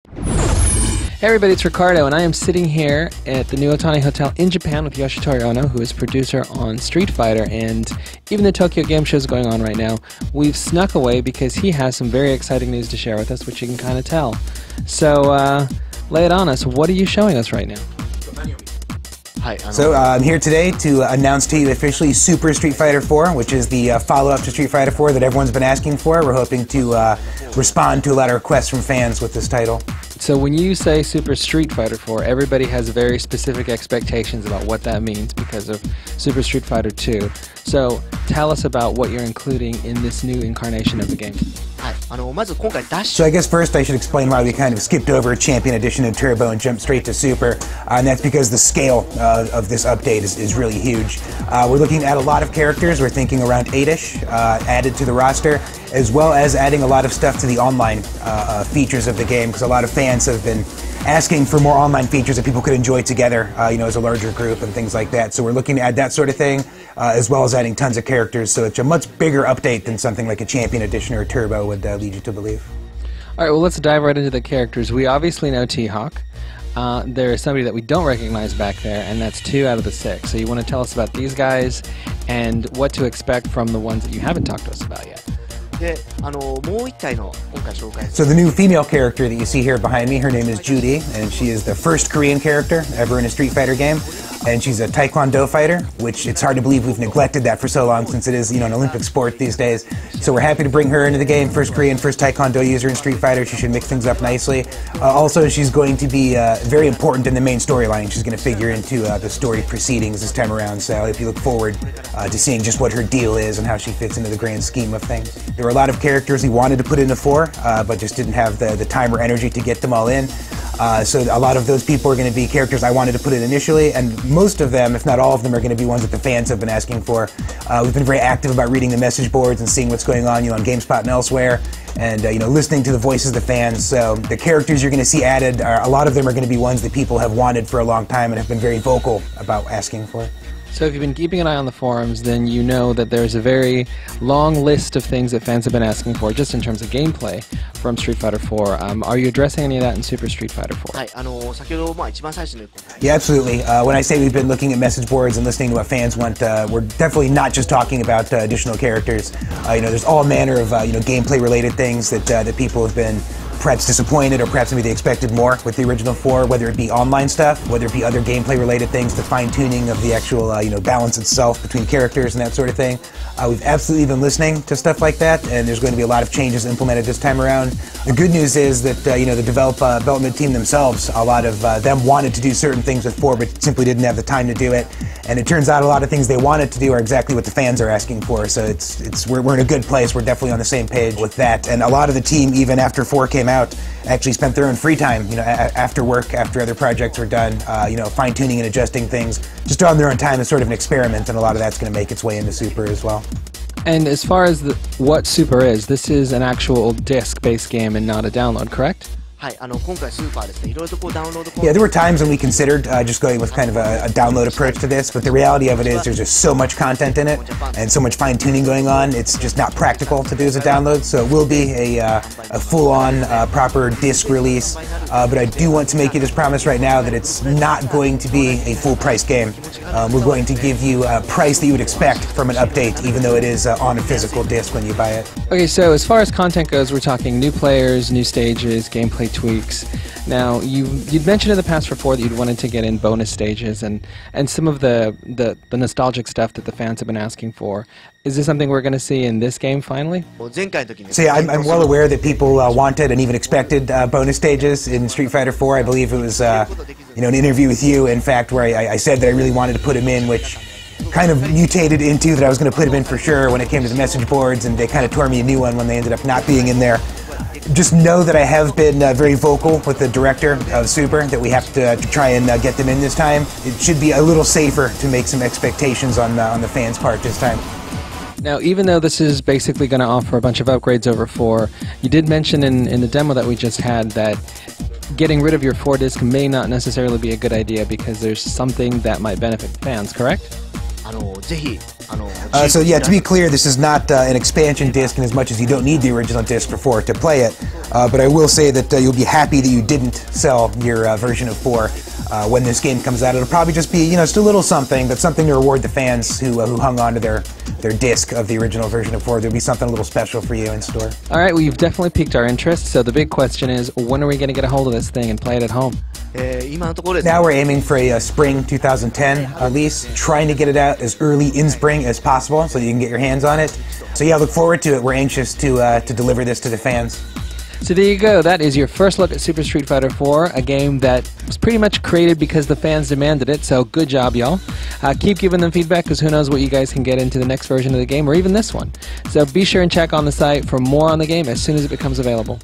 Hey everybody, it's Ricardo, and I am sitting here at the New Otani Hotel in Japan with Yoshinori Ono, who is producer on Street Fighter, and even the Tokyo Game Show is going on right now. We've snuck away because he has some very exciting news to share with us, which you can kind of tell. So, lay it on us. What are you showing us right now? So I'm here today to announce to you officially Super Street Fighter 4, which is the follow-up to Street Fighter 4 that everyone's been asking for. We're hoping to respond to a lot of requests from fans with this title. So when you say Super Street Fighter 4, everybody has very specific expectations about what that means because of Super Street Fighter 2. So tell us about what you're including in this new incarnation of the game. So I guess first I should explain why we kind of skipped over Champion Edition and Turbo and jumped straight to Super, and that's because the scale of this update is really huge. We're looking at a lot of characters. We're thinking around 8-ish added to the roster, as well as adding a lot of stuff to the online features of the game, because a lot of fans have been asking for more online features that people could enjoy together, as a larger group and things like that. So we're looking to add that sort of thing, as well as adding tons of characters. So it's a much bigger update than something like a Champion Edition or a Turbo would lead you to believe. All right, well, let's dive right into the characters. We obviously know T-Hawk. There is somebody that we don't recognize back there, and that's 2 out of the 6. So you want to tell us about these guys and what to expect from the ones that you haven't talked to us about yet. So the new female character that you see here behind me, her name is Judy, and she is the first Korean character ever in a Street Fighter game. And she's a Taekwondo fighter, which it's hard to believe we've neglected that for so long since it is, an Olympic sport these days. So we're happy to bring her into the game. First Korean, first Taekwondo user in Street Fighter. She should mix things up nicely. Also, she's going to be very important in the main storyline. She's going to figure into the story proceedings this time around. So if you look forward to seeing just what her deal is and how she fits into the grand scheme of things. There were a lot of characters we wanted to put into 4, but just didn't have the time or energy to get them all in. So a lot of those people are going to be characters I wanted to put in initially, and most of them, if not all of them, are going to be ones that the fans have been asking for. We've been very active about reading the message boards and seeing what's going on, on GameSpot and elsewhere, and listening to the voices of the fans. So the characters you're going to see added, a lot of them are going to be ones that people have wanted for a long time and have been very vocal about asking for. So if you've been keeping an eye on the forums, then you know that there's a very long list of things that fans have been asking for, just in terms of gameplay, from Street Fighter 4. Are you addressing any of that in Super Street Fighter 4? Yeah, absolutely. When I say we've been looking at message boards and listening to what fans want, we're definitely not just talking about additional characters. There's all manner of gameplay-related things that people have been perhaps disappointed, or perhaps maybe they expected more with the original 4, whether it be online stuff, whether it be other gameplay-related things, the fine-tuning of the actual, balance itself between characters and that sort of thing. We've absolutely been listening to stuff like that, and there's going to be a lot of changes implemented this time around. The good news is that, the development team themselves, a lot of them wanted to do certain things with 4, but simply didn't have the time to do it. And it turns out a lot of things they wanted to do are exactly what the fans are asking for. So we're in a good place. We're definitely on the same page with that. And a lot of the team, even after 4 came out, actually spent their own free time, after work, after other projects were done, fine-tuning and adjusting things, just on their own time as sort of an experiment, and a lot of that's going to make its way into Super as well. And as far as what Super is, this is an actual disc-based game and not a download, correct? Yeah, there were times when we considered just going with kind of a download approach to this, but the reality of it is there's just so much content in it and so much fine-tuning going on, it's just not practical to do as a download, so it will be a full-on, proper disc release, but I do want to make you this promise right now that it's not going to be a full-price game. We're going to give you a price that you would expect from an update, even though it is on a physical disc when you buy it. Okay, so as far as content goes, we're talking new players, new stages, gameplay tweaks. Now, you'd mentioned in the past before that you'd wanted to get in bonus stages and some of the nostalgic stuff that the fans have been asking for. Is this something we're going to see in this game finally? So yeah, I'm well aware that people wanted and even expected bonus stages in Street Fighter 4. I believe it was an interview with you, in fact, where I said that I really wanted to put him in, which kind of mutated into that I was going to put him in for sure when it came to the message boards, and they kind of tore me a new one when they ended up not being in there. Just know that I have been very vocal with the director of Super that we have to try and get them in this time. It should be a little safer to make some expectations on the fans' part this time. Now, even though this is basically going to offer a bunch of upgrades over 4, you did mention in the demo that we just had that getting rid of your 4 disc may not necessarily be a good idea because there's something that might benefit fans, correct? So yeah, to be clear, this is not an expansion disc in as much as you don't need the original disc for 4 to play it. But I will say that you'll be happy that you didn't sell your version of 4 when this game comes out. It'll probably just be, just a little something, but something to reward the fans who hung on to their disc of the original version of 4. There'll be something a little special for you in store. All right, well, you've definitely piqued our interest. So the big question is, when are we going to get a hold of this thing and play it at home? Now we're aiming for a spring 2010 release, trying to get it out as early in spring as possible so you can get your hands on it. So yeah, look forward to it. We're anxious to deliver this to the fans. So there you go. That is your first look at Super Street Fighter 4, a game that was pretty much created because the fans demanded it, so good job, y'all. Keep giving them feedback, because who knows what you guys can get into the next version of the game, or even this one. So be sure and check on the site for more on the game as soon as it becomes available.